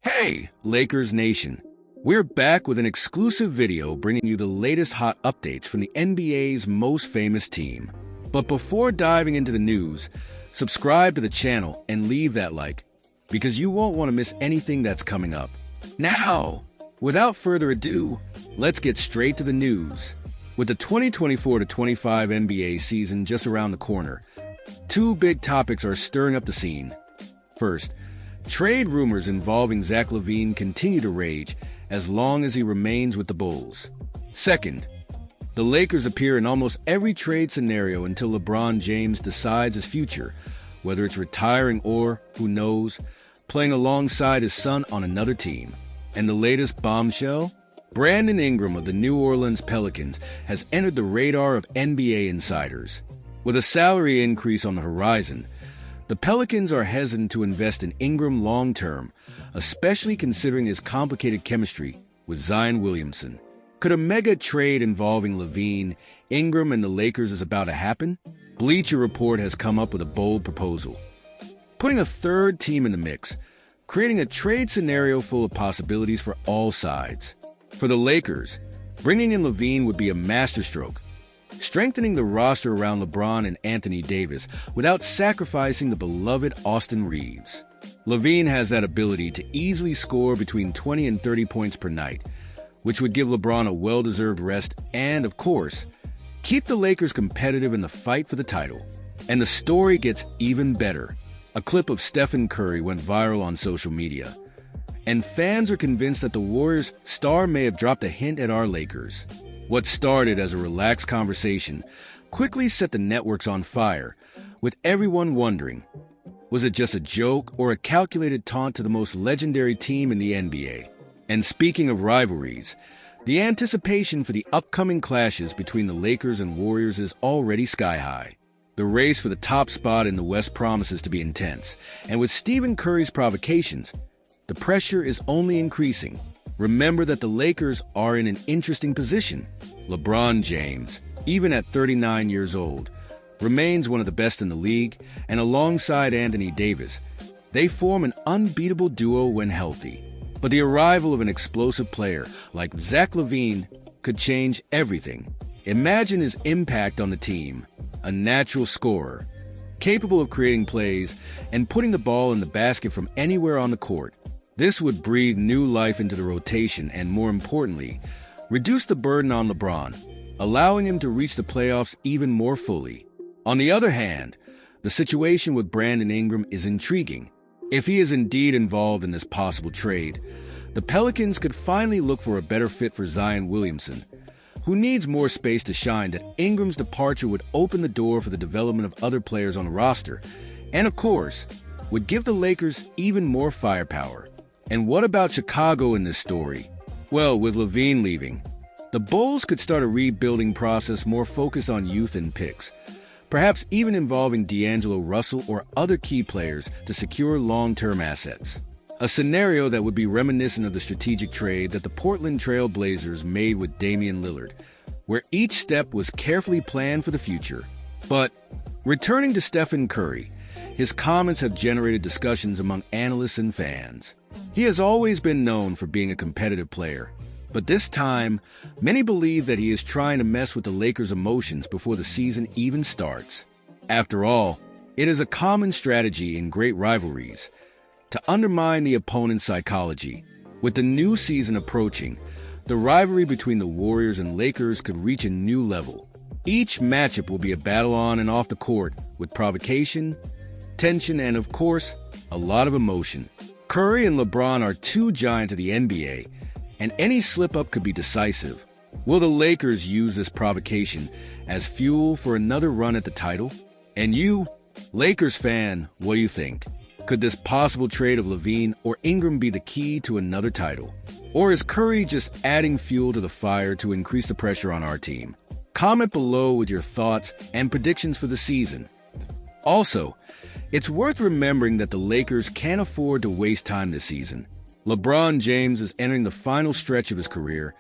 Hey, Lakers Nation! We're back with an exclusive video bringing you the latest hot updates from the NBA's most famous team. But before diving into the news, subscribe to the channel and leave that like, because you won't want to miss anything that's coming up. Now, without further ado, let's get straight to the news. With the 2024-25 NBA season just around the corner, two big topics are stirring up the scene. First, trade rumors involving Zach LaVine continue to rage as long as he remains with the Bulls. Second, the Lakers appear in almost every trade scenario until LeBron James decides his future, whether it's retiring or, who knows, playing alongside his son on another team. And the latest bombshell? Brandon Ingram of the New Orleans Pelicans has entered the radar of NBA insiders. With a salary increase on the horizon, the Pelicans are hesitant to invest in Ingram long-term, especially considering his complicated chemistry with Zion Williamson. Could a mega trade involving LaVine, Ingram, and the Lakers is about to happen? Bleacher Report has come up with a bold proposal, putting a third team in the mix, creating a trade scenario full of possibilities for all sides. For the Lakers, bringing in LaVine would be a masterstroke, strengthening the roster around LeBron and Anthony Davis without sacrificing the beloved Austin Reeves. LaVine has that ability to easily score between 20 and 30 points per night, which would give LeBron a well-deserved rest and, of course, keep the Lakers competitive in the fight for the title. And the story gets even better. A clip of Stephen Curry went viral on social media, and fans are convinced that the Warriors' star may have dropped a hint at our Lakers. What started as a relaxed conversation quickly set the networks on fire, with everyone wondering, was it just a joke or a calculated taunt to the most legendary team in the NBA? And speaking of rivalries, the anticipation for the upcoming clashes between the Lakers and Warriors is already sky-high. The race for the top spot in the West promises to be intense, and with Stephen Curry's provocations, the pressure is only increasing. Remember that the Lakers are in an interesting position. LeBron James, even at 39 years old, remains one of the best in the league, and alongside Anthony Davis, they form an unbeatable duo when healthy. But the arrival of an explosive player like Zach LaVine could change everything. Imagine his impact on the team. A natural scorer, capable of creating plays and putting the ball in the basket from anywhere on the court. This would breathe new life into the rotation and, more importantly, reduce the burden on LeBron, allowing him to reach the playoffs even more fully. On the other hand, the situation with Brandon Ingram is intriguing. If he is indeed involved in this possible trade, the Pelicans could finally look for a better fit for Zion Williamson, who needs more space to shine. That Ingram's departure would open the door for the development of other players on the roster, and of course, would give the Lakers even more firepower. And what about Chicago in this story? Well, with LaVine leaving, the Bulls could start a rebuilding process more focused on youth and picks, perhaps even involving D'Angelo Russell or other key players to secure long-term assets. A scenario that would be reminiscent of the strategic trade that the Portland Trail Blazers made with Damian Lillard, where each step was carefully planned for the future. But returning to Stephen Curry, his comments have generated discussions among analysts and fans. He has always been known for being a competitive player, but this time, many believe that he is trying to mess with the Lakers' emotions before the season even starts. After all, it is a common strategy in great rivalries to undermine the opponent's psychology. With the new season approaching, the rivalry between the Warriors and Lakers could reach a new level. Each matchup will be a battle on and off the court, with provocation, tension, and of course, a lot of emotion. Curry and LeBron are two giants of the NBA, and any slip-up could be decisive. Will the Lakers use this provocation as fuel for another run at the title? And you, Lakers fan, what do you think? Could this possible trade of LaVine or Ingram be the key to another title? Or is Curry just adding fuel to the fire to increase the pressure on our team? Comment below with your thoughts and predictions for the season. Also, it's worth remembering that the Lakers can't afford to waste time this season. LeBron James is entering the final stretch of his career,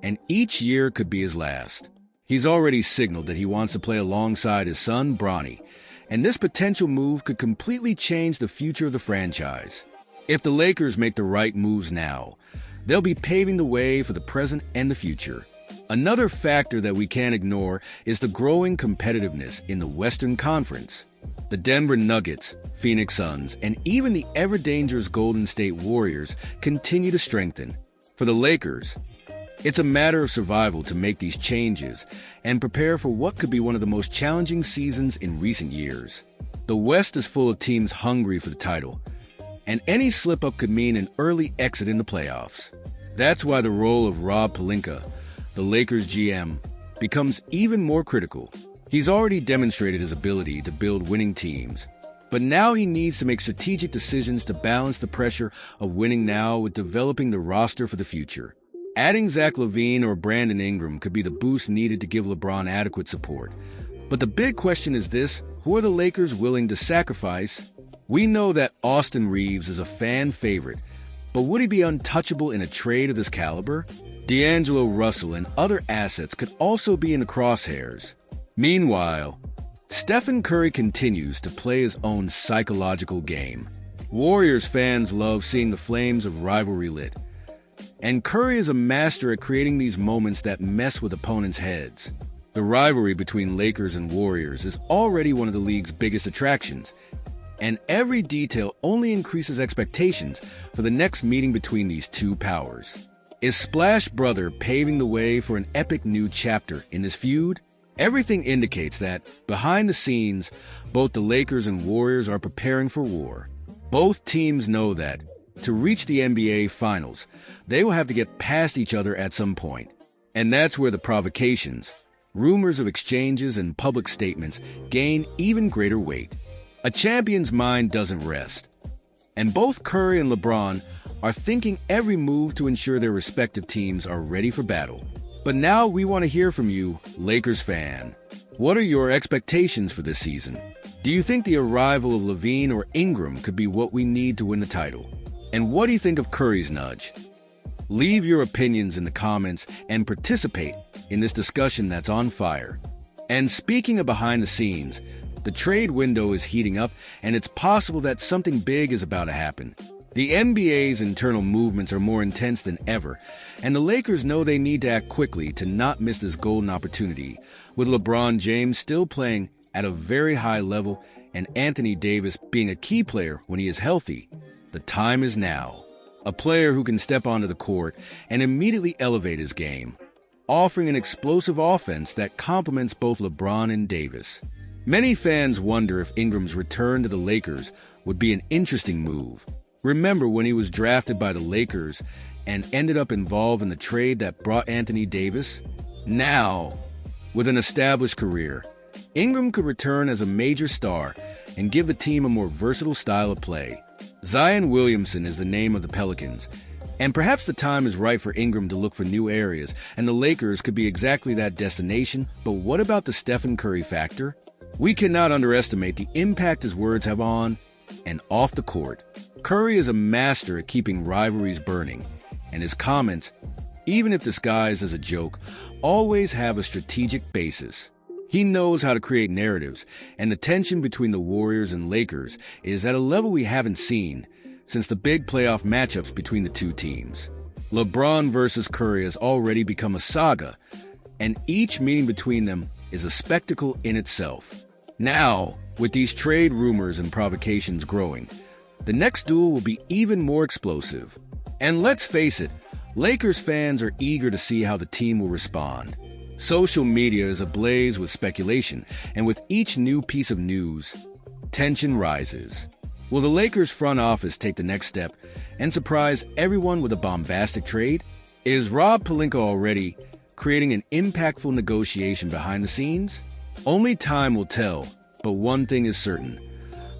and each year could be his last. He's already signaled that he wants to play alongside his son, Bronny, and this potential move could completely change the future of the franchise. If the Lakers make the right moves now, they'll be paving the way for the present and the future. Another factor that we can't ignore is the growing competitiveness in the Western Conference. The Denver Nuggets, Phoenix Suns, and even the ever-dangerous Golden State Warriors continue to strengthen. For the Lakers, it's a matter of survival to make these changes and prepare for what could be one of the most challenging seasons in recent years. The West is full of teams hungry for the title, and any slip-up could mean an early exit in the playoffs. That's why the role of Rob Pelinka, the Lakers GM, becomes even more critical. He's already demonstrated his ability to build winning teams, but now he needs to make strategic decisions to balance the pressure of winning now with developing the roster for the future. Adding Zach LaVine or Brandon Ingram could be the boost needed to give LeBron adequate support. But the big question is this: who are the Lakers willing to sacrifice? We know that Austin Reeves is a fan favorite, but would he be untouchable in a trade of this caliber? D'Angelo Russell and other assets could also be in the crosshairs. Meanwhile, Stephen Curry continues to play his own psychological game. Warriors fans love seeing the flames of rivalry lit, and Curry is a master at creating these moments that mess with opponents' heads. The rivalry between Lakers and Warriors is already one of the league's biggest attractions, and every detail only increases expectations for the next meeting between these two powers. Is Splash Brother paving the way for an epic new chapter in this feud? Everything indicates that, behind the scenes, both the Lakers and Warriors are preparing for war. Both teams know that, to reach the NBA Finals, they will have to get past each other at some point. And that's where the provocations, rumors of exchanges, and public statements gain even greater weight. A champion's mind doesn't rest, and both Curry and LeBron are thinking every move to ensure their respective teams are ready for battle. But now we want to hear from you, Lakers fan. What are your expectations for this season? Do you think the arrival of LaVine or Ingram could be what we need to win the title? And what do you think of Curry's nudge? Leave your opinions in the comments and participate in this discussion that's on fire. And speaking of behind the scenes, the trade window is heating up, and it's possible that something big is about to happen. The NBA's internal movements are more intense than ever, and the Lakers know they need to act quickly to not miss this golden opportunity, with LeBron James still playing at a very high level and Anthony Davis being a key player when he is healthy. The time is now. A player who can step onto the court and immediately elevate his game, offering an explosive offense that complements both LeBron and Davis. Many fans wonder if Ingram's return to the Lakers would be an interesting move. Remember when he was drafted by the Lakers and ended up involved in the trade that brought Anthony Davis? Now, with an established career, Ingram could return as a major star and give the team a more versatile style of play. Zion Williamson is the name of the Pelicans, and perhaps the time is right for Ingram to look for new areas, and the Lakers could be exactly that destination. But what about the Stephen Curry factor? We cannot underestimate the impact his words have on and off the court. Curry is a master at keeping rivalries burning, and his comments, even if disguised as a joke, always have a strategic basis. He knows how to create narratives, and the tension between the Warriors and Lakers is at a level we haven't seen since the big playoff matchups between the two teams. LeBron versus Curry has already become a saga, and each meeting between them is a spectacle in itself. Now, with these trade rumors and provocations growing, the next duel will be even more explosive. And let's face it, Lakers fans are eager to see how the team will respond. Social media is ablaze with speculation, and with each new piece of news, tension rises. Will the Lakers front office take the next step and surprise everyone with a bombastic trade? Is Rob Pelinka already creating an impactful negotiation behind the scenes? Only time will tell, but one thing is certain.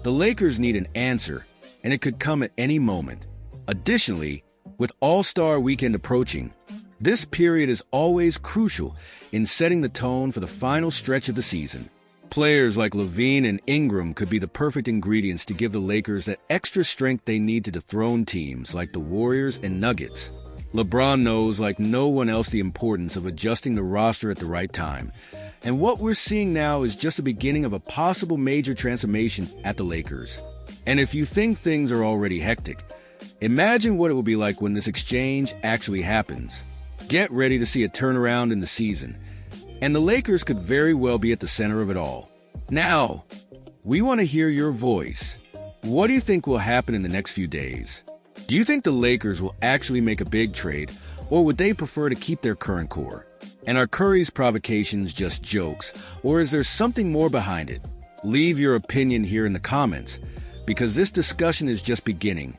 The Lakers need an answer, and it could come at any moment. Additionally, with All-Star Weekend approaching, this period is always crucial in setting the tone for the final stretch of the season. Players like LaVine and Ingram could be the perfect ingredients to give the Lakers that extra strength they need to dethrone teams like the Warriors and Nuggets. LeBron knows like no one else the importance of adjusting the roster at the right time. And what we're seeing now is just the beginning of a possible major transformation at the Lakers. And if you think things are already hectic, Imagine what it will be like when this exchange actually happens. Get ready to see a turnaround in the season, and the Lakers could very well be at the center of it all. Now, we want to hear your voice. What do you think will happen in the next few days? Do you think the Lakers will actually make a big trade, or would they prefer to keep their current core? And are Curry's provocations just jokes, or is there something more behind it? Leave your opinion here in the comments, because this discussion is just beginning.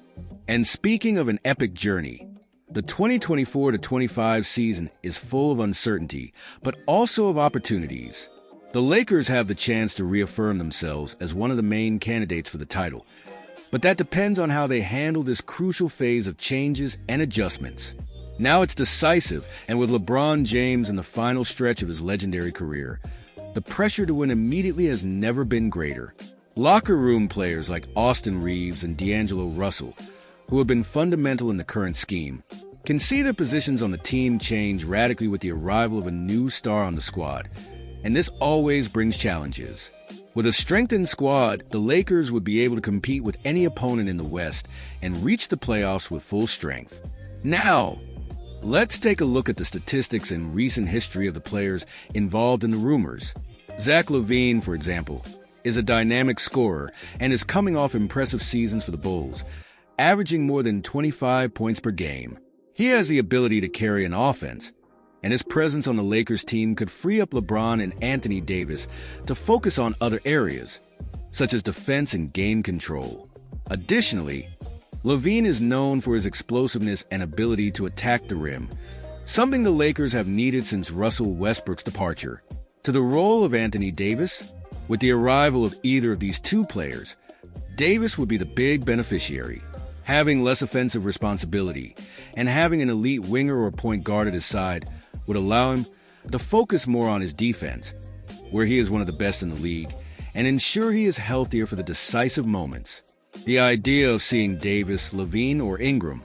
And speaking of an epic journey, the 2024-25 season is full of uncertainty, but also of opportunities. The Lakers have the chance to reaffirm themselves as one of the main candidates for the title, but that depends on how they handle this crucial phase of changes and adjustments. Now it's decisive, and with LeBron James in the final stretch of his legendary career, the pressure to win immediately has never been greater. Locker room players like Austin Reeves and D'Angelo Russell, who have been fundamental in the current scheme, can see their positions on the team change radically with the arrival of a new star on the squad, and this always brings challenges. With a strengthened squad, the Lakers would be able to compete with any opponent in the West and reach the playoffs with full strength. Now, let's take a look at the statistics and recent history of the players involved in the rumors. Zach LaVine, for example, is a dynamic scorer and is coming off impressive seasons for the Bulls, averaging more than 25 points per game. He has the ability to carry an offense, and his presence on the Lakers team could free up LeBron and Anthony Davis to focus on other areas, such as defense and game control. Additionally, LaVine is known for his explosiveness and ability to attack the rim, something the Lakers have needed since Russell Westbrook's departure. To the role of Anthony Davis, with the arrival of either of these two players, Davis would be the big beneficiary. Having less offensive responsibility and having an elite winger or point guard at his side would allow him to focus more on his defense, where he is one of the best in the league, and ensure he is healthier for the decisive moments. The idea of seeing Davis, LaVine, or Ingram,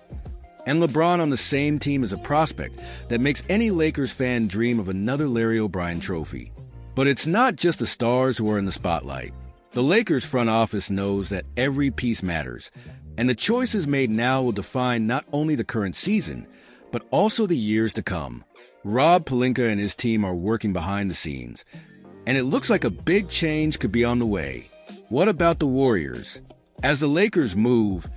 and LeBron on the same team is a prospect that makes any Lakers fan dream of another Larry O'Brien trophy. But it's not just the stars who are in the spotlight. The Lakers front office knows that every piece matters, and the choices made now will define not only the current season, but also the years to come. Rob Pelinka and his team are working behind the scenes, and it looks like a big change could be on the way. What about the Warriors? As the Lakers move,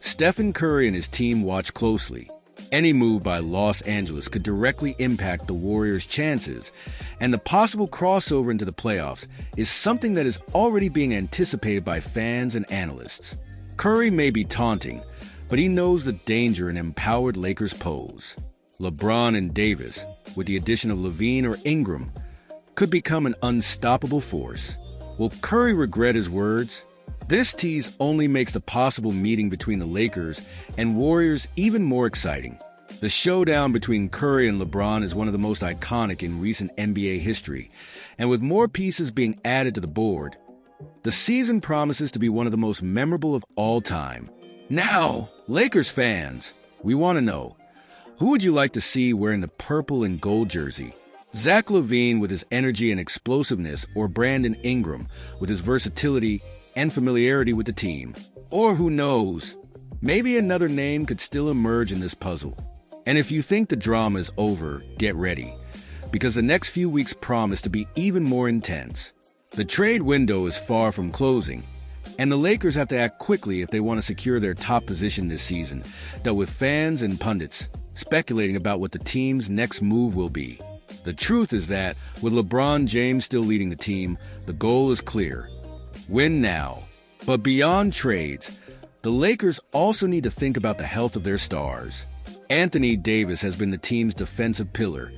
Stephen Curry and his team watch closely. Any move by Los Angeles could directly impact the Warriors' chances, and the possible crossover into the playoffs is something that is already being anticipated by fans and analysts. Curry may be taunting, but he knows the danger an empowered Lakers pose. LeBron and Davis, with the addition of LaVine or Ingram, could become an unstoppable force. Will Curry regret his words? This tease only makes the possible meeting between the Lakers and Warriors even more exciting. The showdown between Curry and LeBron is one of the most iconic in recent NBA history, and with more pieces being added to the board, the season promises to be one of the most memorable of all time. Now, Lakers fans, we want to know, who would you like to see wearing the purple and gold jersey? Zach LaVine with his energy and explosiveness, or Brandon Ingram with his versatility and familiarity with the team? Or who knows, maybe another name could still emerge in this puzzle. And if you think the drama is over, get ready, because the next few weeks promise to be even more intense. The trade window is far from closing, and the Lakers have to act quickly if they want to secure their top position this season, though with fans and pundits speculating about what the team's next move will be. The truth is that, with LeBron James still leading the team, the goal is clear: win now. But beyond trades, the Lakers also need to think about the health of their stars. Anthony Davis has been the team's defensive pillar,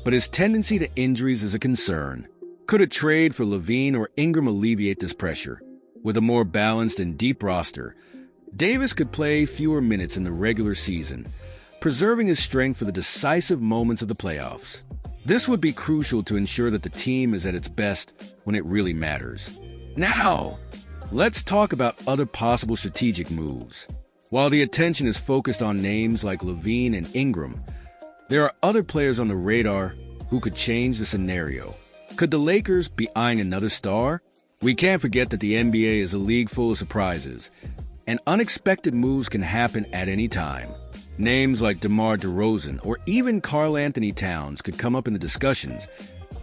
but his tendency to injuries is a concern. Could a trade for LaVine or Ingram alleviate this pressure? With a more balanced and deep roster, Davis could play fewer minutes in the regular season, preserving his strength for the decisive moments of the playoffs. This would be crucial to ensure that the team is at its best when it really matters. Now, let's talk about other possible strategic moves. While the attention is focused on names like LaVine and Ingram, there are other players on the radar who could change the scenario. Could the Lakers be eyeing another star? We can't forget that the NBA is a league full of surprises, and unexpected moves can happen at any time. Names like DeMar DeRozan or even Karl Anthony Towns could come up in the discussions,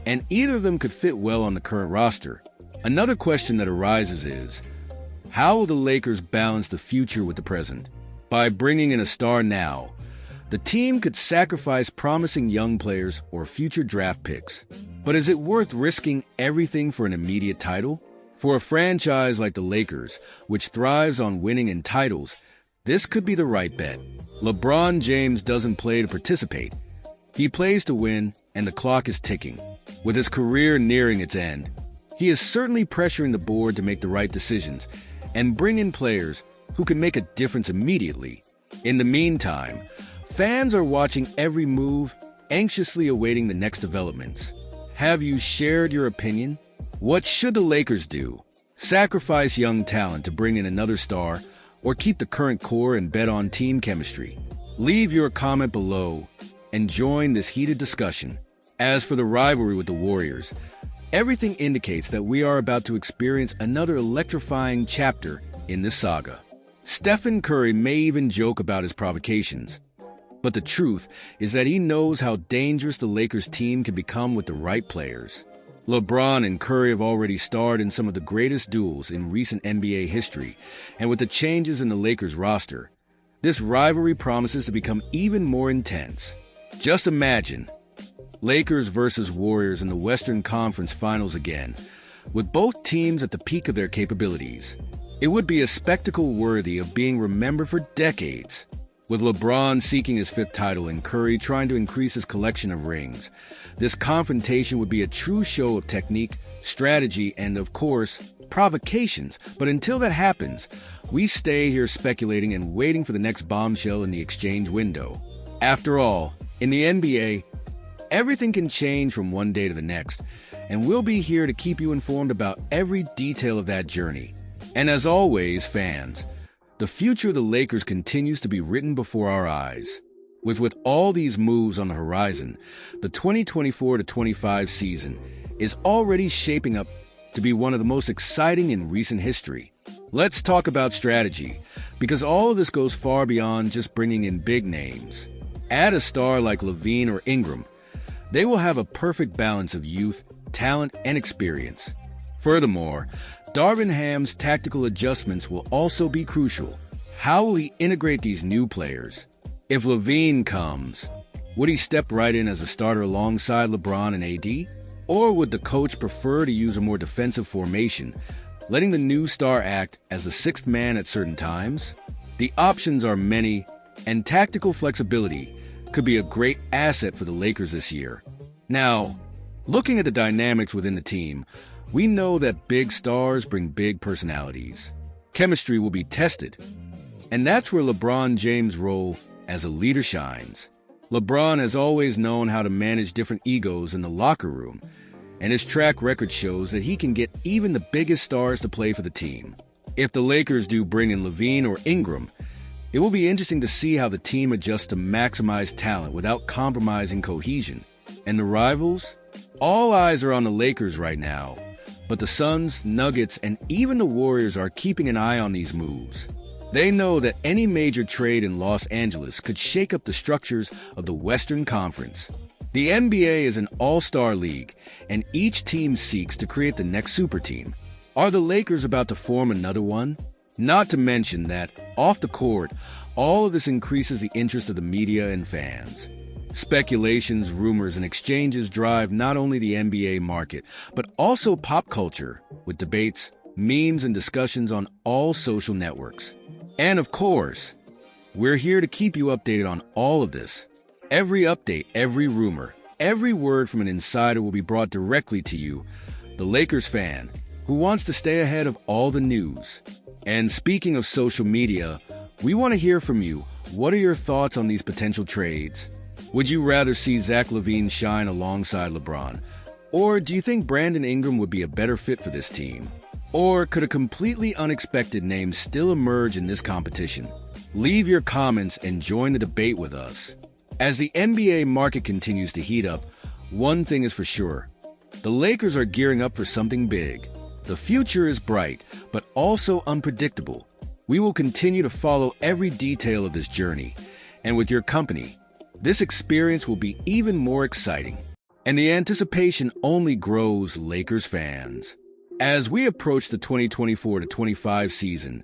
and either of them could fit well on the current roster. Another question that arises is, how will the Lakers balance the future with the present? By bringing in a star now, the team could sacrifice promising young players or future draft picks. But is it worth risking everything for an immediate title? For a franchise like the Lakers, which thrives on winning and titles, this could be the right bet. LeBron James doesn't play to participate. He plays to win, and the clock is ticking. With his career nearing its end, he is certainly pressuring the board to make the right decisions and bring in players who can make a difference immediately. In the meantime, fans are watching every move, anxiously awaiting the next developments. Have you shared your opinion? What should the Lakers do? Sacrifice young talent to bring in another star, or keep the current core and bet on team chemistry? Leave your comment below and join this heated discussion. As for the rivalry with the Warriors, everything indicates that we are about to experience another electrifying chapter in this saga. Stephen Curry may even joke about his provocations, but the truth is that he knows how dangerous the Lakers team can become with the right players. LeBron and Curry have already starred in some of the greatest duels in recent NBA history, and with the changes in the Lakers roster, this rivalry promises to become even more intense. Just imagine Lakers versus Warriors in the Western Conference Finals again, with both teams at the peak of their capabilities. It would be a spectacle worthy of being remembered for decades. With LeBron seeking his fifth title and Curry trying to increase his collection of rings, this confrontation would be a true show of technique, strategy, and, of course, provocations. But until that happens, we stay here speculating and waiting for the next bombshell in the exchange window. After all, in the NBA, everything can change from one day to the next, and we'll be here to keep you informed about every detail of that journey. And as always, fans, the future of the Lakers continues to be written before our eyes. With all these moves on the horizon, the 2024-25 season is already shaping up to be one of the most exciting in recent history. Let's talk about strategy, because all of this goes far beyond just bringing in big names. Add a star like LaVine or Ingram. They will have a perfect balance of youth, talent, and experience. Furthermore, Darvin Ham's tactical adjustments will also be crucial. How will he integrate these new players? If LaVine comes, would he step right in as a starter alongside LeBron and AD? Or would the coach prefer to use a more defensive formation, letting the new star act as the sixth man at certain times? The options are many, and tactical flexibility could be a great asset for the Lakers this year. Now, looking at the dynamics within the team, we know that big stars bring big personalities. Chemistry will be tested, and that's where LeBron James' role as a leader shines. LeBron has always known how to manage different egos in the locker room, and his track record shows that he can get even the biggest stars to play for the team. If the Lakers do bring in LaVine or Ingram, it will be interesting to see how the team adjusts to maximize talent without compromising cohesion. And the rivals? All eyes are on the Lakers right now, but the Suns, Nuggets, and even the Warriors are keeping an eye on these moves. They know that any major trade in Los Angeles could shake up the structures of the Western Conference. The NBA is an all-star league, and each team seeks to create the next super team. Are the Lakers about to form another one? Not to mention that, off the court, all of this increases the interest of the media and fans. Speculations, rumors, and exchanges drive not only the NBA market, but also pop culture, with debates, memes, and discussions on all social networks. And of course, we're here to keep you updated on all of this. Every update, every rumor, every word from an insider will be brought directly to you, the Lakers fan, who wants to stay ahead of all the news. And speaking of social media, we want to hear from you. What are your thoughts on these potential trades? Would you rather see Zach LaVine shine alongside LeBron? Or do you think Brandon Ingram would be a better fit for this team? Or could a completely unexpected name still emerge in this competition? Leave your comments and join the debate with us. As the NBA market continues to heat up, one thing is for sure. The Lakers are gearing up for something big. The future is bright, but also unpredictable. We will continue to follow every detail of this journey, and with your company, this experience will be even more exciting. And the anticipation only grows, Lakers fans. As we approach the 2024-25 season,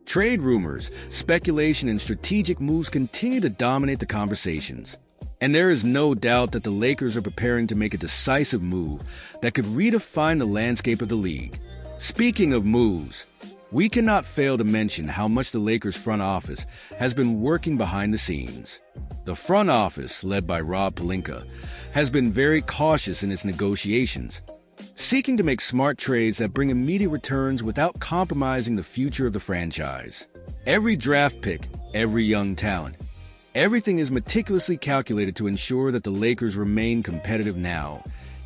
trade rumors, speculation, and strategic moves continue to dominate the conversations. And there is no doubt that the Lakers are preparing to make a decisive move that could redefine the landscape of the league. Speaking of moves, we cannot fail to mention how much the Lakers front office has been working behind the scenes. The front office, led by Rob Pelinka, has been very cautious in its negotiations, seeking to make smart trades that bring immediate returns without compromising the future of the franchise. Every draft pick, every young talent, everything is meticulously calculated to ensure that the Lakers remain competitive now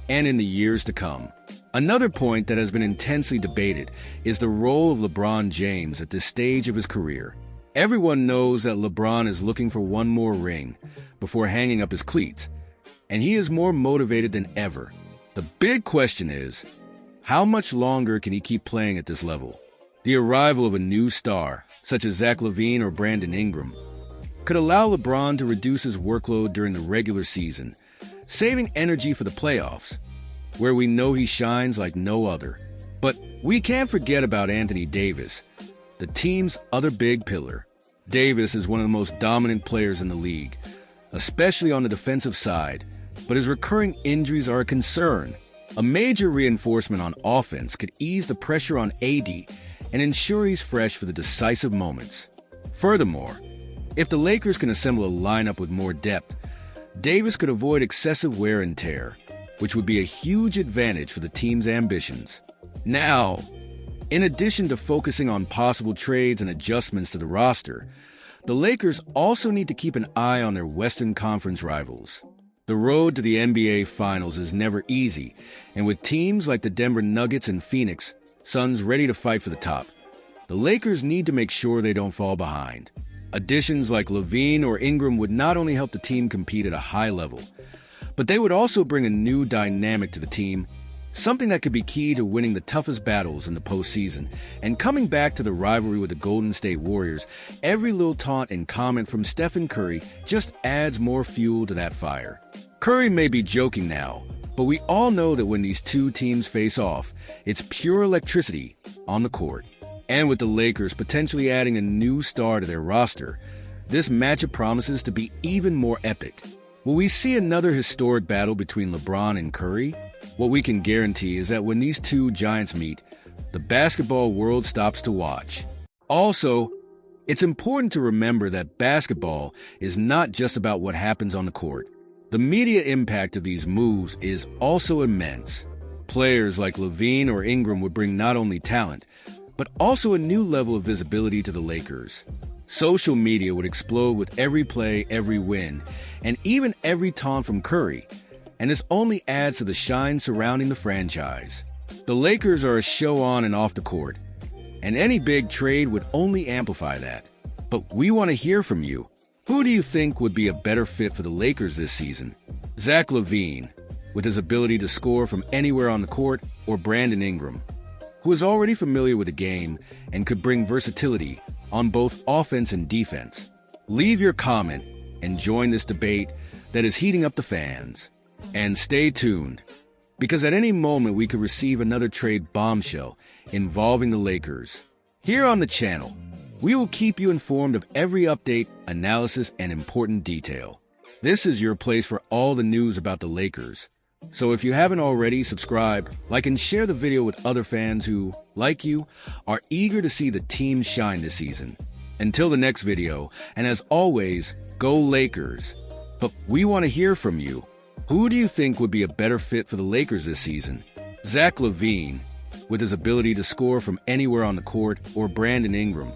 and in the years to come. Another point that has been intensely debated is the role of LeBron James at this stage of his career. Everyone knows that LeBron is looking for one more ring before hanging up his cleats, and he is more motivated than ever. The big question is, how much longer can he keep playing at this level? The arrival of a new star, such as Zach LaVine or Brandon Ingram, could allow LeBron to reduce his workload during the regular season, saving energy for the playoffs, where we know he shines like no other. But we can't forget about Anthony Davis, the team's other big pillar. Davis is one of the most dominant players in the league, especially on the defensive side, but his recurring injuries are a concern. A major reinforcement on offense could ease the pressure on AD and ensure he's fresh for the decisive moments. Furthermore, if the Lakers can assemble a lineup with more depth, Davis could avoid excessive wear and tear, which would be a huge advantage for the team's ambitions. Now, in addition to focusing on possible trades and adjustments to the roster, the Lakers also need to keep an eye on their Western Conference rivals. The road to the NBA Finals is never easy, and with teams like the Denver Nuggets and Phoenix Suns ready to fight for the top, the Lakers need to make sure they don't fall behind. Additions like LaVine or Ingram would not only help the team compete at a high level, but they would also bring a new dynamic to the team, something that could be key to winning the toughest battles in the postseason. And coming back to the rivalry with the Golden State Warriors, every little taunt and comment from Stephen Curry just adds more fuel to that fire. Curry may be joking now, but we all know that when these two teams face off, it's pure electricity on the court. And with the Lakers potentially adding a new star to their roster, this matchup promises to be even more epic. Will we see another historic battle between LeBron and Curry? What we can guarantee is that when these two giants meet, the basketball world stops to watch. Also, it's important to remember that basketball is not just about what happens on the court. The media impact of these moves is also immense. Players like LaVine or Ingram would bring not only talent, but also a new level of visibility to the Lakers. Social media would explode with every play, every win, and even every taunt from Curry, and this only adds to the shine surrounding the franchise. The Lakers are a show on and off the court, and any big trade would only amplify that. But we want to hear from you. Who do you think would be a better fit for the Lakers this season? Zach LaVine, with his ability to score from anywhere on the court, or Brandon Ingram, who is already familiar with the game and could bring versatility on both offense and defense? Leave your comment and join this debate that is heating up the fans. And stay tuned, because at any moment we could receive another trade bombshell involving the Lakers. Here on the channel, we will keep you informed of every update, analysis, and important detail. This is your place for all the news about the Lakers. So if you haven't already, subscribe, like, and share the video with other fans who, like you, are eager to see the team shine this season. Until the next video, and as always, go Lakers. But we want to hear from you. Who do you think would be a better fit for the Lakers this season? Zach LaVine, with his ability to score from anywhere on the court, or Brandon Ingram,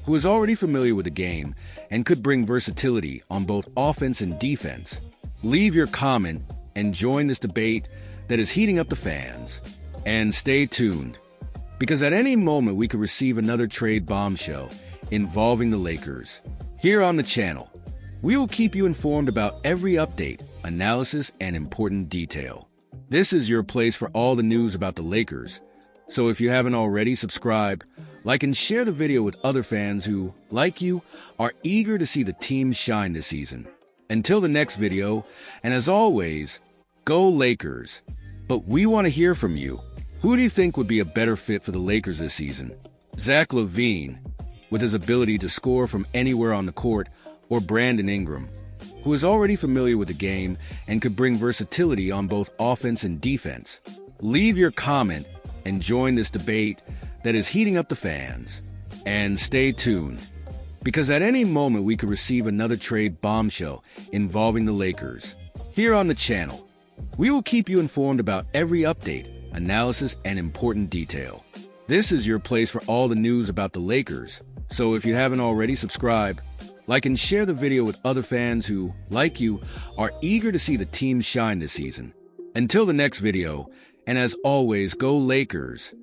who is already familiar with the game and could bring versatility on both offense and defense? Leave your comment and join this debate that is heating up the fans. And stay tuned, because at any moment we could receive another trade bombshell involving the Lakers. Here on the channel, we will keep you informed about every update, analysis, and important detail. This is your place for all the news about the Lakers. So if you haven't already, subscribe, Like and share the video with other fans who, like you, are eager to see the team shine this season. Until the next video, and as always, go Lakers. But we want to hear from you. Who do you think would be a better fit for the Lakers this season? Zach LaVine, with his ability to score from anywhere on the court, or Brandon Ingram, who is already familiar with the game and could bring versatility on both offense and defense? Leave your comment and join this debate that is heating up the fans. And stay tuned, because at any moment we could receive another trade bombshell involving the Lakers. Here on the channel, we will keep you informed about every update, analysis, and important detail. This is your place for all the news about the Lakers, so if you haven't already, subscribe, like and share the video with other fans who, like you, are eager to see the team shine this season. Until the next video, and as always, go Lakers!